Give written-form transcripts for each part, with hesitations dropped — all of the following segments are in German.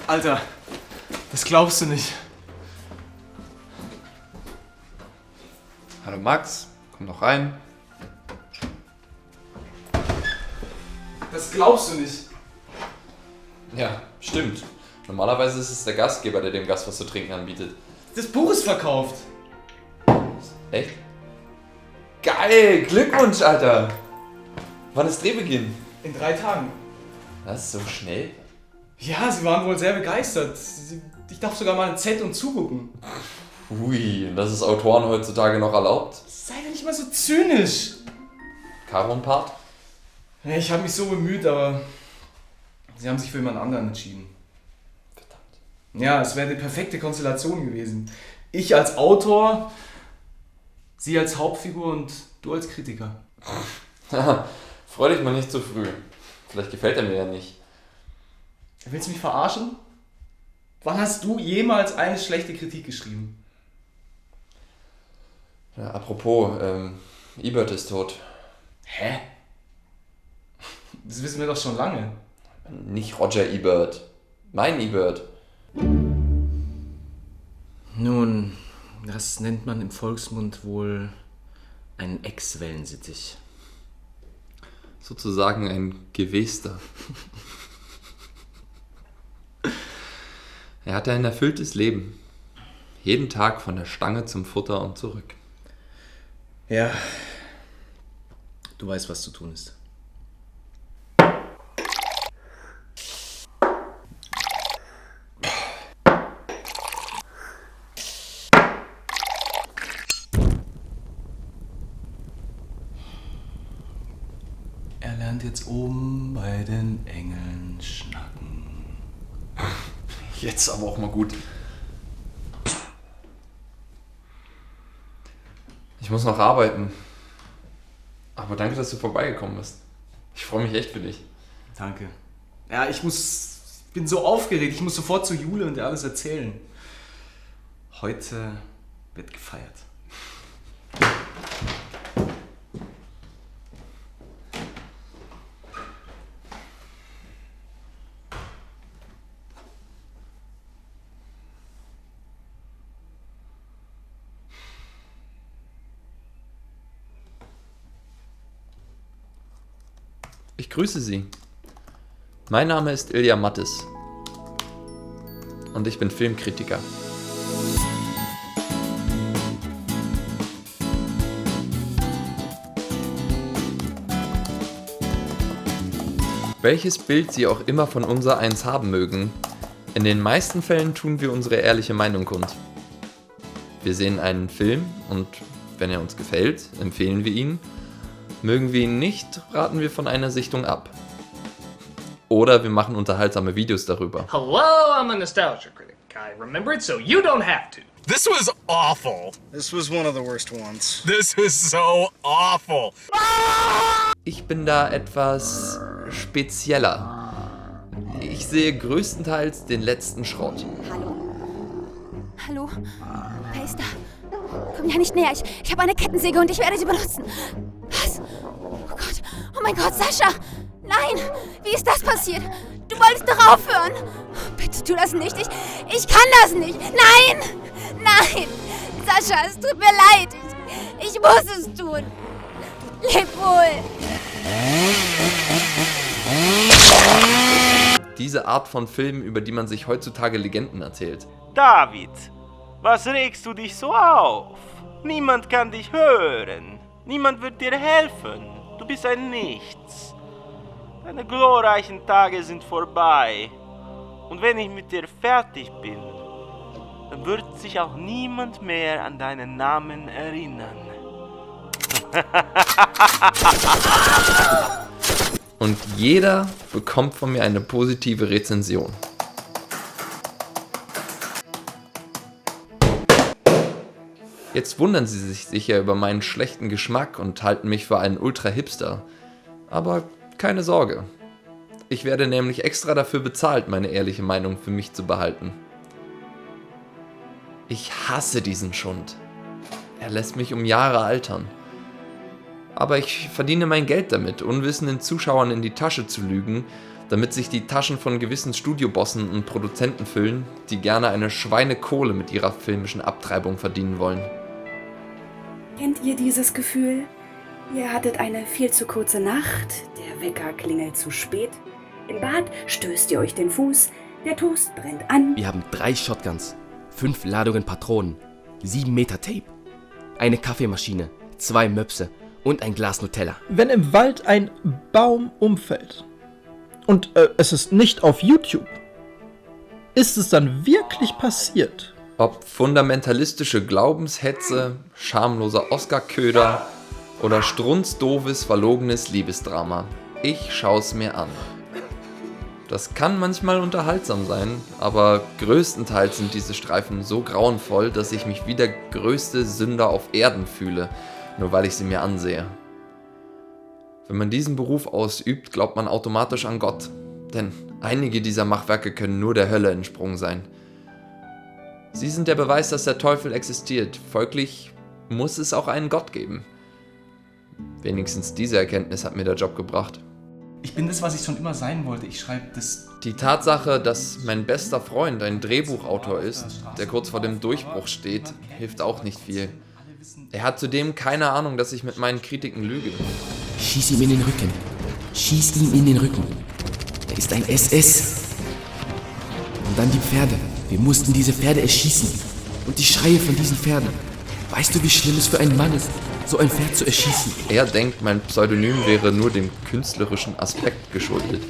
Alter, das glaubst du nicht. Hallo Max, komm doch rein. Das glaubst du nicht. Ja, stimmt. Normalerweise ist es der Gastgeber, der dem Gast was zu trinken anbietet. Das Buch ist verkauft. Echt? Geil! Glückwunsch, Alter! Wann ist Drehbeginn? In 3 Tagen. Was? So schnell? Ja, sie waren wohl sehr begeistert. Ich darf sogar mal ein Z und zugucken. Ui, und das ist Autoren heutzutage noch erlaubt? Sei doch nicht mal so zynisch. Caro und Part? Ja, ich habe mich so bemüht, aber sie haben sich für jemand anderen entschieden. Verdammt. Ja, es wäre die perfekte Konstellation gewesen. Ich als Autor, sie als Hauptfigur und du als Kritiker. Freu dich mal nicht zu früh. Vielleicht gefällt er mir ja nicht. Willst du mich verarschen? Wann hast du jemals eine schlechte Kritik geschrieben? Ja, apropos, Ebert ist tot. Hä? Das wissen wir doch schon lange. Nicht Roger Ebert. Mein Ebert. Nun, das nennt man im Volksmund wohl einen Ex-Wellensittich. Sozusagen ein Gewester. Er hatte ein erfülltes Leben. Jeden Tag von der Stange zum Futter und zurück. Ja, du weißt, was zu tun ist. Er lernt jetzt oben bei den Engeln schnacken. Jetzt aber auch mal gut. Ich muss noch arbeiten. Aber danke, dass du vorbeigekommen bist. Ich freue mich echt für dich. Danke. Ja, ich bin so aufgeregt. Ich muss sofort zu Jule und ihr alles erzählen. Heute wird gefeiert. Ich grüße Sie. Mein Name ist Ilja Mattes. Und ich bin Filmkritiker. Welches Bild Sie auch immer von unser Eins haben mögen, in den meisten Fällen tun wir unsere ehrliche Meinung kund. Wir sehen einen Film und wenn er uns gefällt, empfehlen wir ihn. Mögen wir ihn nicht, raten wir von einer Sichtung ab. Oder wir machen unterhaltsame Videos darüber. Hello, I'm a nostalgia critic. I remember it so you don't have to. This was awful. This was one of the worst ones. This was so awful. Ich bin da etwas spezieller. Ich sehe größtenteils den letzten Schrott. Hallo? Wer ist da? Komm ja nicht näher. Ich habe eine Kettensäge und ich werde sie benutzen. Was? Oh Gott. Oh mein Gott, Sascha! Nein! Wie ist das passiert? Du wolltest doch aufhören! Bitte tu das nicht. Ich kann das nicht! Nein! Nein! Sascha, es tut mir leid. Ich muss es tun. Leb wohl! Diese Art von Filmen, über die man sich heutzutage Legenden erzählt. David, was regst du dich so auf? Niemand kann dich hören. Niemand wird dir helfen. Du bist ein Nichts. Deine glorreichen Tage sind vorbei. Und wenn ich mit dir fertig bin, dann wird sich auch niemand mehr an deinen Namen erinnern. Und jeder bekommt von mir eine positive Rezension. Jetzt wundern Sie sich sicher über meinen schlechten Geschmack und halten mich für einen Ultra-Hipster. Aber keine Sorge. Ich werde nämlich extra dafür bezahlt, meine ehrliche Meinung für mich zu behalten. Ich hasse diesen Schund. Er lässt mich um Jahre altern. Aber ich verdiene mein Geld damit, unwissenden Zuschauern in die Tasche zu lügen, damit sich die Taschen von gewissen Studiobossen und Produzenten füllen, die gerne eine Schweinekohle mit ihrer filmischen Abtreibung verdienen wollen. Kennt ihr dieses Gefühl? Ihr hattet eine viel zu kurze Nacht, der Wecker klingelt zu spät. Im Bad stößt ihr euch den Fuß, der Toast brennt an. Wir haben 3 Shotguns, 5 Ladungen Patronen, 7 Meter Tape, eine Kaffeemaschine, 2 Möpse und ein Glas Nutella. Wenn im Wald ein Baum umfällt und es ist nicht auf YouTube, ist es dann wirklich passiert? Ob fundamentalistische Glaubenshetze, schamloser Oscar-Köder oder strunzdoofes, verlogenes Liebesdrama. Ich schau's mir an. Das kann manchmal unterhaltsam sein, aber größtenteils sind diese Streifen so grauenvoll, dass ich mich wie der größte Sünder auf Erden fühle, nur weil ich sie mir ansehe. Wenn man diesen Beruf ausübt, glaubt man automatisch an Gott, denn einige dieser Machwerke können nur der Hölle entsprungen sein. Sie sind der Beweis, dass der Teufel existiert, folglich muss es auch einen Gott geben. Wenigstens diese Erkenntnis hat mir der Job gebracht. Ich bin das, was ich schon immer sein wollte. Ich schreibe das. Die Tatsache, dass mein bester Freund ein Drehbuchautor ist, der kurz vor dem Durchbruch steht, hilft auch nicht viel. Er hat zudem keine Ahnung, dass ich mit meinen Kritiken lüge. Schieß ihm in den Rücken. Schieß ihm in den Rücken. Er ist ein SS. Und dann die Pferde. Wir mussten diese Pferde erschießen. Und die Schreie von diesen Pferden. Weißt du, wie schlimm es für einen Mann ist, so ein Pferd zu erschießen? Er denkt, mein Pseudonym wäre nur dem künstlerischen Aspekt geschuldet.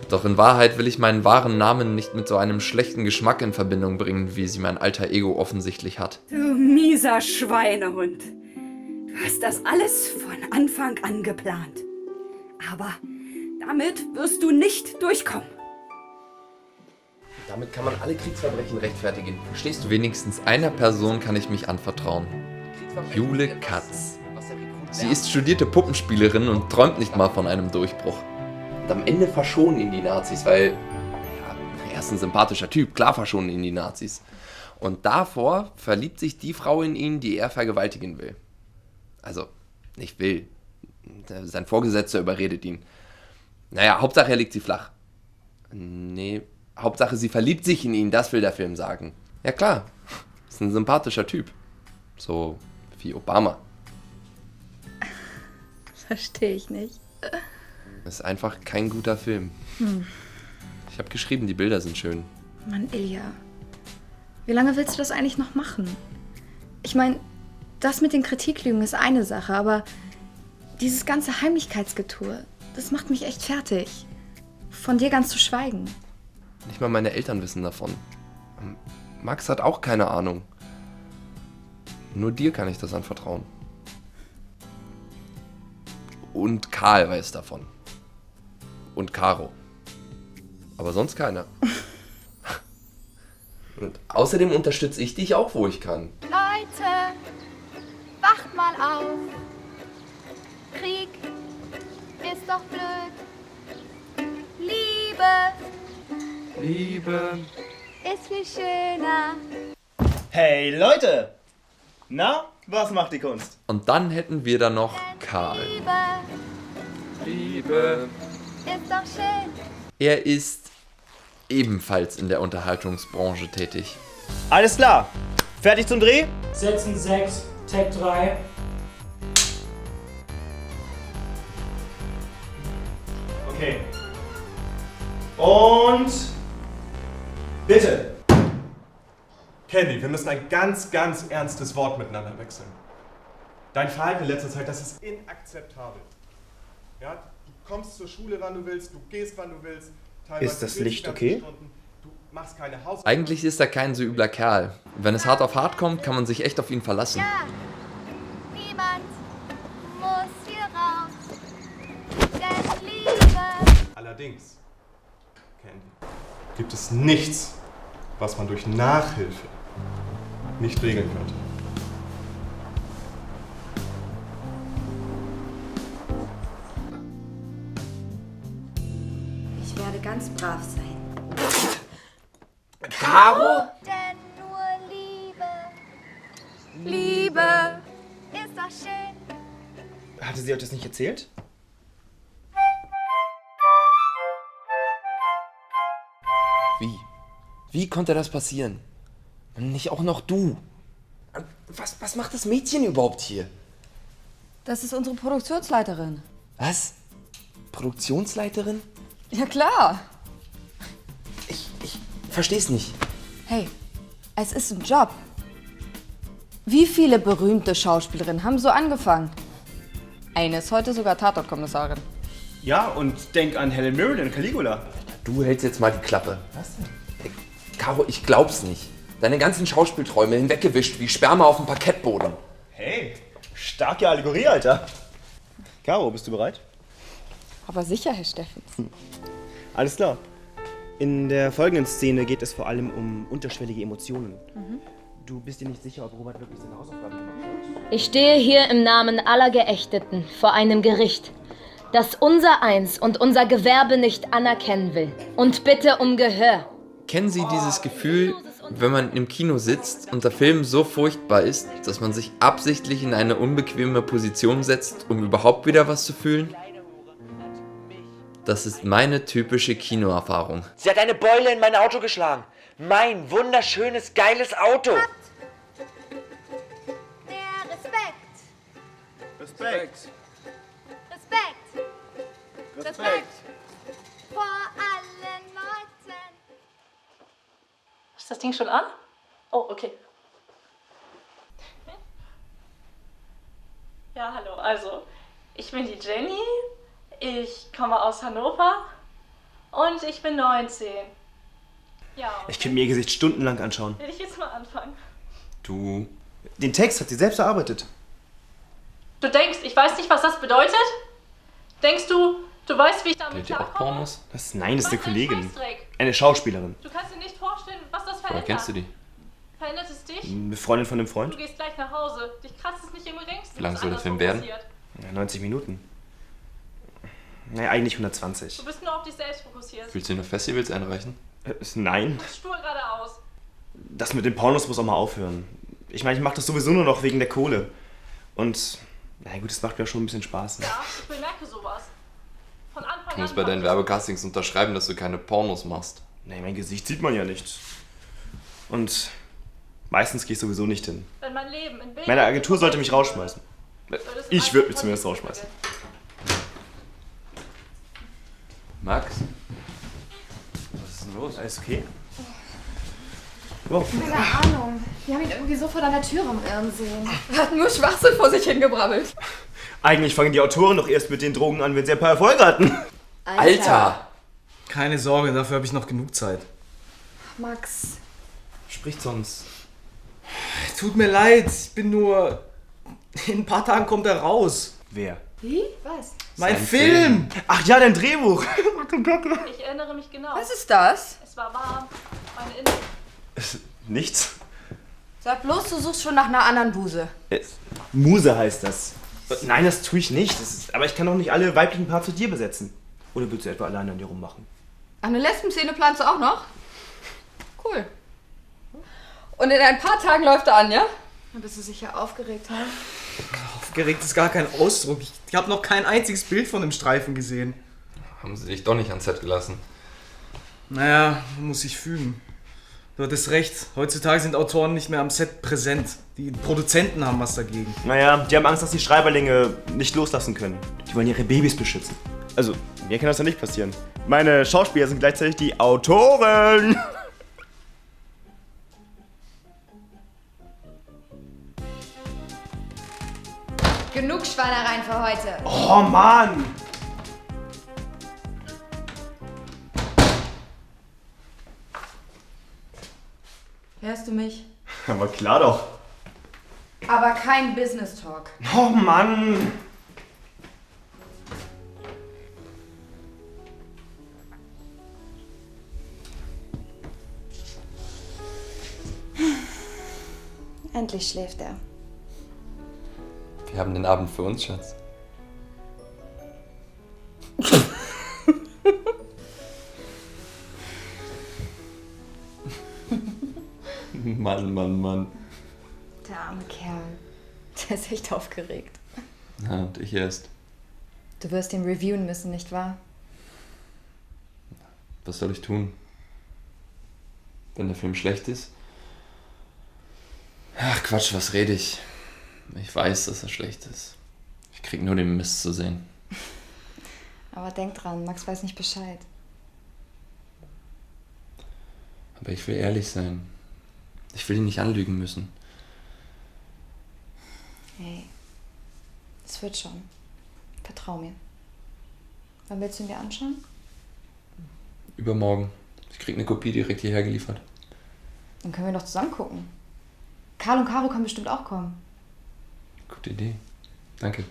Doch in Wahrheit will ich meinen wahren Namen nicht mit so einem schlechten Geschmack in Verbindung bringen, wie sie mein alter Ego offensichtlich hat. Du mieser Schweinehund. Du hast das alles von Anfang an geplant. Aber damit wirst du nicht durchkommen. Damit kann man alle Kriegsverbrechen rechtfertigen. Verstehst du? Wenigstens einer Person kann ich mich anvertrauen. Jule Katz. Sie ist studierte Puppenspielerin und träumt nicht mal von einem Durchbruch. Und am Ende verschonen ihn die Nazis, weil er ist ein sympathischer Typ. Klar verschonen ihn die Nazis. Und davor verliebt sich die Frau in ihn, die er vergewaltigen will. Also, nicht will. Sein Vorgesetzter überredet ihn. Naja, Hauptsache er legt sie flach. Nee, Hauptsache sie verliebt sich in ihn, das will der Film sagen. Ja klar, ist ein sympathischer Typ. So wie Obama. Verstehe ich nicht. Ist einfach kein guter Film. Ich habe geschrieben, die Bilder sind schön. Mann, Ilja. Wie lange willst du das eigentlich noch machen? Ich meine, das mit den Kritiklügen ist eine Sache, aber dieses ganze Heimlichkeitsgetue, das macht mich echt fertig. Von dir ganz zu schweigen. Nicht mal meine Eltern wissen davon. Max hat auch keine Ahnung. Nur dir kann ich das anvertrauen. Und Karl weiß davon. Und Caro. Aber sonst keiner. Und außerdem unterstütze ich dich auch, wo ich kann. Leute, wacht mal auf. Krieg ist doch blöd. Liebe ist viel schöner. Hey Leute! Na, was macht die Kunst? Und dann hätten wir da noch Karl. Liebe ist doch schön. Er ist ebenfalls in der Unterhaltungsbranche tätig. Alles klar! Fertig zum Dreh? Setzen 6, Tag 3. Okay. Und bitte. Candy, wir müssen ein ganz, ganz ernstes Wort miteinander wechseln. Dein Verhalten in letzter Zeit, das ist inakzeptabel. Ja, du kommst zur Schule, wann du willst, du gehst, wann du willst. Ist das Licht okay? Du machst keine Hausaufgaben. Eigentlich ist er kein so übler Kerl. Wenn es hart auf hart kommt, kann man sich echt auf ihn verlassen. Ja, niemand muss hier raus. Denn Liebe. Allerdings, Candy, gibt es nichts, was man durch Nachhilfe nicht regeln könnte. Ich werde ganz brav sein. Caro? Denn nur Liebe ist doch schön. Hatte sie euch das nicht erzählt? Wie konnte das passieren? Und nicht auch noch du. Was macht das Mädchen überhaupt hier? Das ist unsere Produktionsleiterin. Was? Produktionsleiterin? Ja klar. Ich versteh's nicht. Hey, es ist ein Job. Wie viele berühmte Schauspielerinnen haben so angefangen? Eine ist heute sogar Tatortkommissarin. Ja, und denk an Helen Mirren in Caligula. Du hältst jetzt mal die Klappe. Was denn? Hey, Caro, ich glaub's nicht. Deine ganzen Schauspielträume hinweggewischt wie Sperma auf dem Parkettboden. Hey, starke Allegorie, Alter. Caro, bist du bereit? Aber sicher, Herr Steffens. Alles klar. In der folgenden Szene geht es vor allem um unterschwellige Emotionen. Du bist dir nicht sicher, ob Robert wirklich seine Hausaufgaben gemacht hat? Ich stehe hier im Namen aller Geächteten vor einem Gericht, das unser Eins und unser Gewerbe nicht anerkennen will. Und bitte um Gehör. Kennen Sie dieses Gefühl, wenn man im Kino sitzt und der Film so furchtbar ist, dass man sich absichtlich in eine unbequeme Position setzt, um überhaupt wieder was zu fühlen? Das ist meine typische Kinoerfahrung. Sie hat eine Beule in mein Auto geschlagen. Mein wunderschönes, geiles Auto. Der Respekt. Respekt. Respekt. Vor allen Leuten. Ist das Ding schon an? Oh, okay. Ja, hallo. Also, ich bin die Jenny. Ich komme aus Hannover. Und ich bin 19. Ja. Ich könnte mir ihr Gesicht stundenlang anschauen. Will ich jetzt mal anfangen? Du. Den Text hat sie selbst erarbeitet. Du denkst, ich weiß nicht, was das bedeutet? Denkst du, du weißt, wie ich damit klarkomme? Nein, das ist eine Was für ein Kollegin. Scheißdreck. Eine Schauspielerin. Du kannst dir nicht vorstellen, was das Woher verändert. kennst du die? Verändert es dich? Eine Freundin von einem Freund. Du gehst gleich nach Hause. Dich kratzt es nicht im geringsten. Wie lang was soll der andersrum Film werden? passiert. Ja, 90 Minuten. Naja, eigentlich 120. Du bist nur auf dich selbst fokussiert. Willst du noch Festivals einreichen? Nein. Du bist stur geradeaus. Das mit den Pornos muss auch mal aufhören. Ich meine, ich mache das sowieso nur noch wegen der Kohle. Und, na gut, es macht mir schon ein bisschen Spaß. Ne? Ja, ich bemerke sowas. Von Anfang Du musst an. bei deinen Werbecastings unterschreiben, dass du keine Pornos machst. Nee, mein Gesicht sieht man ja nicht. Und meistens gehe ich sowieso nicht hin. Wenn mein Leben in Bildern Meine Agentur sollte mich rausschmeißen. Ich würde mich zumindest rausschmeißen. Max? Was ist denn los? Alles okay? Wow. Keine Ahnung. Wir haben ihn irgendwie so vor deiner Tür rumirren sehen. Er hat nur Schwachsinn vor sich hingebrabbelt. Eigentlich fangen die Autoren doch erst mit den Drogen an, wenn sie ein paar Erfolge hatten. Alter. Keine Sorge, dafür habe ich noch genug Zeit. Max. Sprich zu uns. Tut mir leid, ich bin nur... In ein paar Tagen kommt er raus. Wer? Wie? Was? Mein Film! Ach ja, dein Drehbuch! Ich erinnere mich genau. Was ist das? Es war warm. Meine Innen. Nichts. Sag bloß, du suchst schon nach einer anderen Buse. Muse heißt das. Nein, das tue ich nicht. Aber ich kann doch nicht alle weiblichen Parts zu dir besetzen. Oder willst du etwa alleine an dir rummachen? Eine Lesbenszene planst du auch noch? Cool. Und in ein paar Tagen läuft er an, ja? Dann bist du sicher aufgeregt, ha? Aufgeregt ist gar kein Ausdruck. Ich habe noch kein einziges Bild von dem Streifen gesehen. Haben sie dich doch nicht ans Set gelassen? Naja, muss ich fügen. Du hattest recht. Heutzutage sind Autoren nicht mehr am Set präsent. Die Produzenten haben was dagegen. Naja, die haben Angst, dass die Schreiberlinge nicht loslassen können. Die wollen ihre Babys beschützen. Also, mir kann das ja nicht passieren. Meine Schauspieler sind gleichzeitig die Autoren. Genug Schweinereien für heute. Oh Mann! Hörst du mich? Aber klar doch. Aber kein Business Talk. Oh Mann! Endlich schläft er. Wir haben den Abend für uns, Schatz. Mann, Mann, Mann. Der arme Kerl. Der ist echt aufgeregt. Ja, und ich erst. Du wirst ihn reviewen müssen, nicht wahr? Was soll ich tun? wenn der Film schlecht ist. Ach Quatsch, was rede ich? Ich weiß, dass er schlecht ist. Ich krieg nur den Mist zu sehen. Aber denk dran, Max weiß nicht Bescheid. Aber ich will ehrlich sein. Ich will ihn nicht anlügen müssen. Hey, es wird schon. Vertrau mir. Wann willst du ihn dir anschauen? Übermorgen. Ich krieg eine Kopie direkt hierher geliefert. Dann können wir doch zusammen gucken. Karl und Caro können bestimmt auch kommen. Gute Idee. Danke.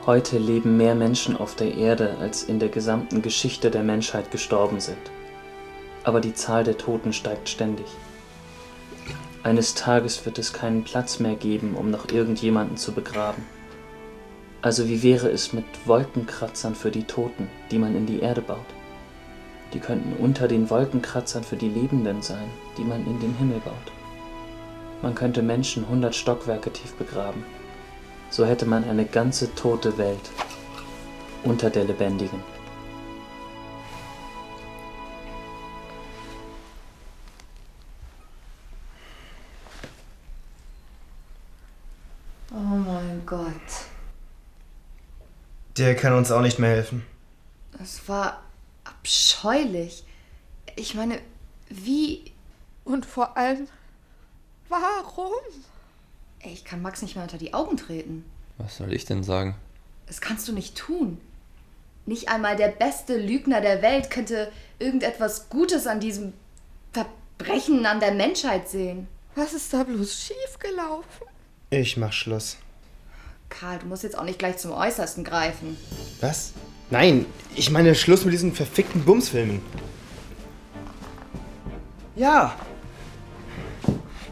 Heute leben mehr Menschen auf der Erde, als in der gesamten Geschichte der Menschheit gestorben sind. Aber die Zahl der Toten steigt ständig. Eines Tages wird es keinen Platz mehr geben, um noch irgendjemanden zu begraben. Also wie wäre es mit Wolkenkratzern für die Toten, die man in die Erde baut? Die könnten unter den Wolkenkratzern für die Lebenden sein, die man in den Himmel baut. Man könnte Menschen 100 Stockwerke tief begraben. So hätte man eine ganze tote Welt unter der lebendigen. Oh mein Gott. Der kann uns auch nicht mehr helfen. Das war abscheulich. Ich meine, wie... Und vor allem, warum? Ey, ich kann Max nicht mehr unter die Augen treten. Was soll ich denn sagen? Das kannst du nicht tun. Nicht einmal der beste Lügner der Welt könnte irgendetwas Gutes an diesem Verbrechen an der Menschheit sehen. Was ist da bloß schiefgelaufen? Ich mach Schluss. Karl, du musst jetzt auch nicht gleich zum Äußersten greifen. Was? Nein, ich meine Schluss mit diesen verfickten Bumsfilmen. Ja.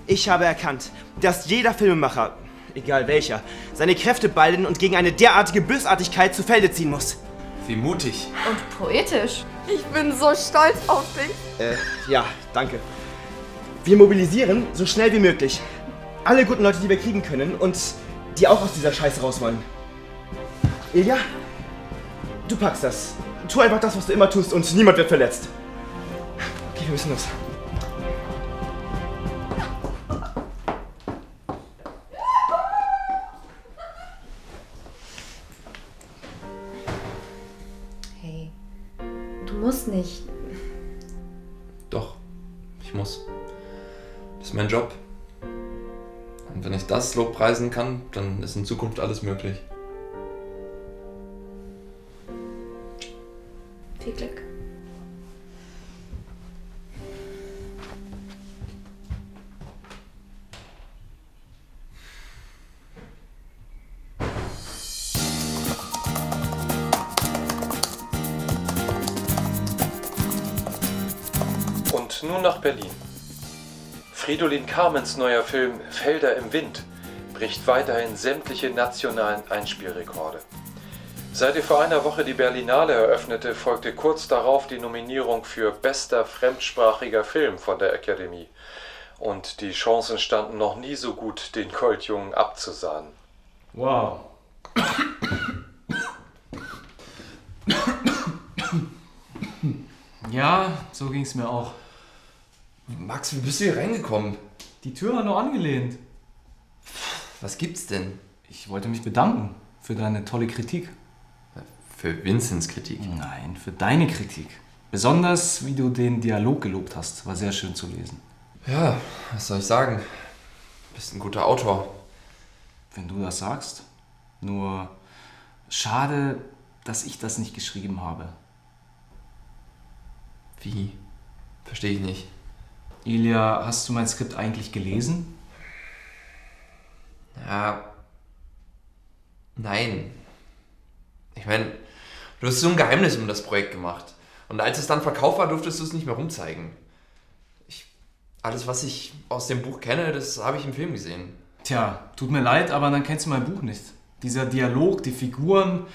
Ich habe erkannt, dass jeder Filmemacher, egal welcher, seine Kräfte balden und gegen eine derartige Bösartigkeit zu Felde ziehen muss. Wie mutig. Und poetisch. Ich bin so stolz auf dich. Ja, danke. Wir mobilisieren so schnell wie möglich alle guten Leute, die wir kriegen können und die auch aus dieser Scheiße raus wollen. Ilja, du packst das. Tu einfach das, was du immer tust und niemand wird verletzt. Okay, wir müssen los. Hey, du musst nicht. Doch, ich muss. Das ist mein Job. Und wenn ich das lobpreisen kann, dann ist in Zukunft alles möglich. Viel Glück. Und nun nach Berlin. Fridolin Carmens neuer Film Felder im Wind bricht weiterhin sämtliche nationalen Einspielrekorde. Seit er vor einer Woche die Berlinale eröffnete, folgte kurz darauf die Nominierung für bester fremdsprachiger Film von der Akademie. Und die Chancen standen noch nie so gut, den Goldjungen abzusahnen. Wow. Ja, so ging's mir auch. Max, wie bist du hier reingekommen? Die Tür war nur angelehnt. Was gibt's denn? Ich wollte mich bedanken für deine tolle Kritik. Für Vinzens Kritik? Nein, für deine Kritik. Besonders, wie du den Dialog gelobt hast. War sehr schön zu lesen. Ja, was soll ich sagen? Bist ein guter Autor. Wenn du das sagst. Nur schade, dass ich das nicht geschrieben habe. Wie? Verstehe ich nicht. Ilja, hast du mein Skript eigentlich gelesen? Ja. Nein. Ich meine, du hast so ein Geheimnis um das Projekt gemacht. Und als es dann verkauft war, durftest du es nicht mehr rumzeigen. Alles, was ich aus dem Buch kenne, das habe ich im Film gesehen. Tja, tut mir leid, aber dann kennst du mein Buch nicht. Dieser Dialog, die Figuren,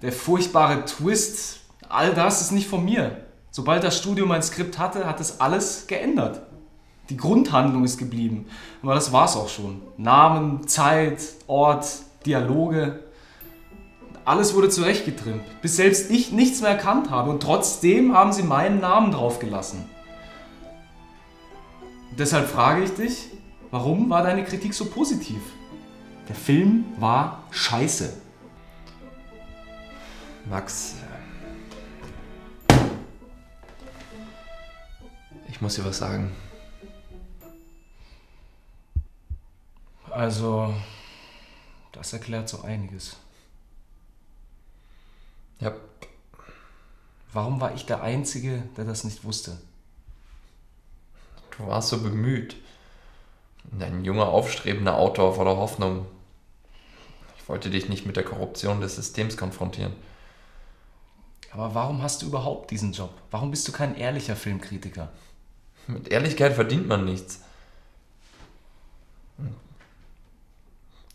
der furchtbare Twist, all das ist nicht von mir. Sobald das Studio mein Skript hatte, hat es alles geändert. Die Grundhandlung ist geblieben. Aber das war's auch schon. Namen, Zeit, Ort, Dialoge. Alles wurde zurechtgetrimmt, bis selbst ich nichts mehr erkannt habe und trotzdem haben sie meinen Namen drauf gelassen. Deshalb frage ich dich, warum war deine Kritik so positiv? Der Film war scheiße. Max, ich muss dir was sagen. Also, das erklärt so einiges. Ja. Warum war ich der Einzige, der das nicht wusste? Du warst so bemüht. Ein junger, aufstrebender Autor voller Hoffnung. Ich wollte dich nicht mit der Korruption des Systems konfrontieren. Aber warum hast du überhaupt diesen Job? Warum bist du kein ehrlicher Filmkritiker? Mit Ehrlichkeit verdient man nichts.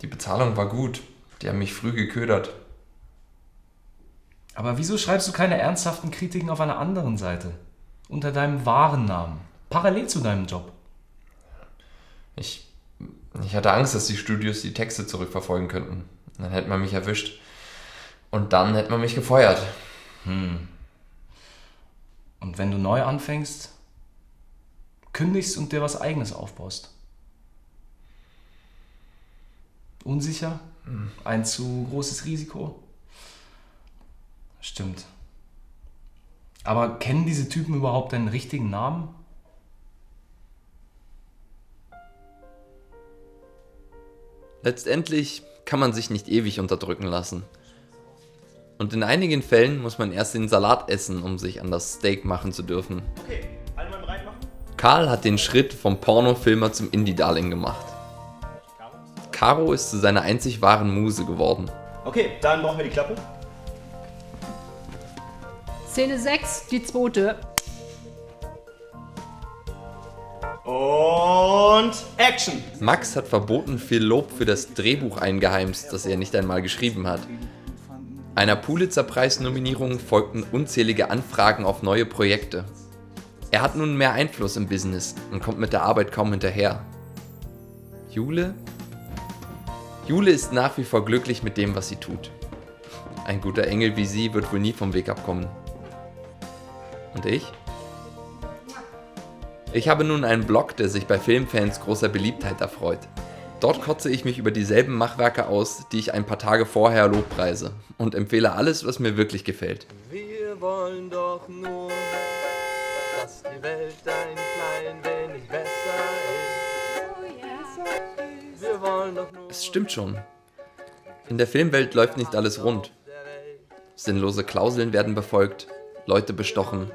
Die Bezahlung war gut. Die haben mich früh geködert. Aber wieso schreibst du keine ernsthaften Kritiken auf einer anderen Seite? Unter deinem wahren Namen. Parallel zu deinem Job. Ich hatte Angst, dass die Studios die Texte zurückverfolgen könnten. Dann hätte man mich erwischt. Und dann hätte man mich gefeuert. Und wenn du neu anfängst, kündigst und dir was Eigenes aufbaust? Unsicher? Ein zu großes Risiko? Stimmt. Aber kennen diese Typen überhaupt deinen richtigen Namen? Letztendlich kann man sich nicht ewig unterdrücken lassen. Und in einigen Fällen muss man erst den Salat essen, um sich an das Steak machen zu dürfen. Okay, alle mal bereit machen? Karl hat den Schritt vom Pornofilmer zum Indie-Darling gemacht. Caro ist zu seiner einzig wahren Muse geworden. Okay, dann brauchen wir die Klappe. Szene 6, die zweite. Und Action! Max hat verboten viel Lob für das Drehbuch eingeheimst, das er nicht einmal geschrieben hat. Einer Pulitzer-Preis-Nominierung folgten unzählige Anfragen auf neue Projekte. Er hat nun mehr Einfluss im Business und kommt mit der Arbeit kaum hinterher. Jule? Jule ist nach wie vor glücklich mit dem, was sie tut. Ein guter Engel wie sie wird wohl nie vom Weg abkommen. Und ich? Ich habe nun einen Blog, der sich bei Filmfans großer Beliebtheit erfreut. Dort kotze ich mich über dieselben Machwerke aus, die ich ein paar Tage vorher lobpreise und empfehle alles, was mir wirklich gefällt. Wir wollen doch nur, dass die Welt ein klein wenig besser ist. Wir wollen doch nur... Es stimmt schon. In der Filmwelt läuft nicht alles rund. Sinnlose Klauseln werden befolgt, Leute bestochen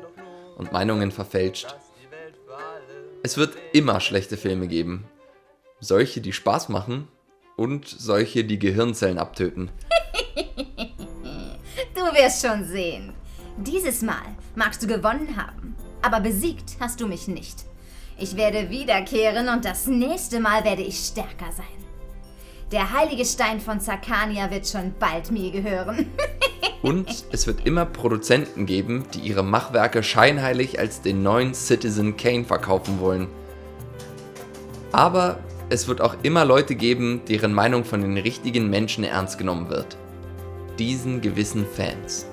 und Meinungen verfälscht. Es wird immer schlechte Filme geben. Solche, die Spaß machen und solche, die Gehirnzellen abtöten. Du wirst schon sehen. Dieses Mal magst du gewonnen haben, aber besiegt hast du mich nicht. Ich werde wiederkehren und das nächste Mal werde ich stärker sein. Der heilige Stein von Zarkania wird schon bald mir gehören. Und es wird immer Produzenten geben, die ihre Machwerke scheinheilig als den neuen Citizen Kane verkaufen wollen. Aber es wird auch immer Leute geben, deren Meinung von den richtigen Menschen ernst genommen wird. Diesen gewissen Fans.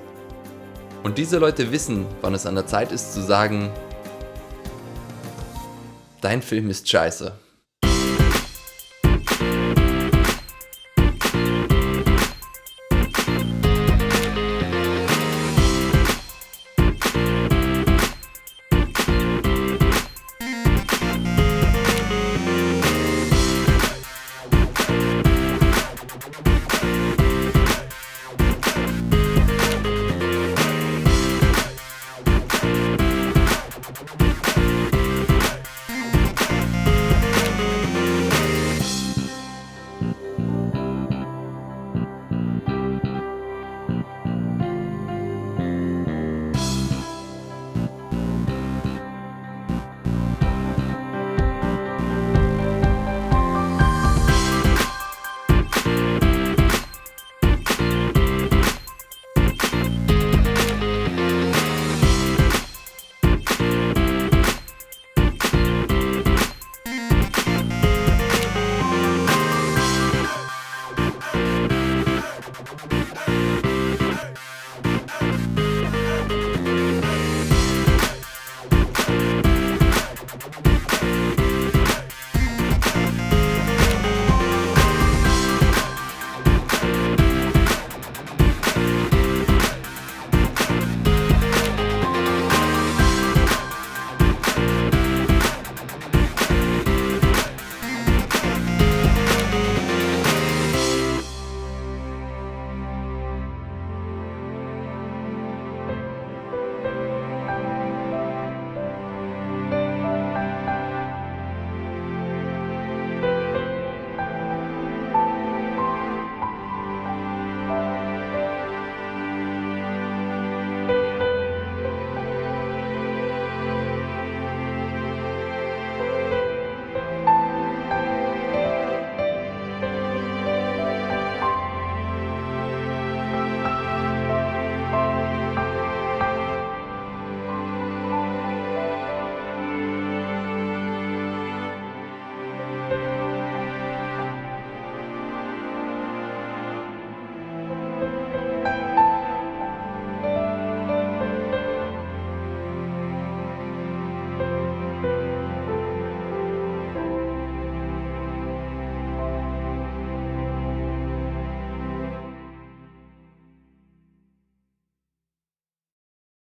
Und diese Leute wissen, wann es an der Zeit ist zu sagen, dein Film ist scheiße.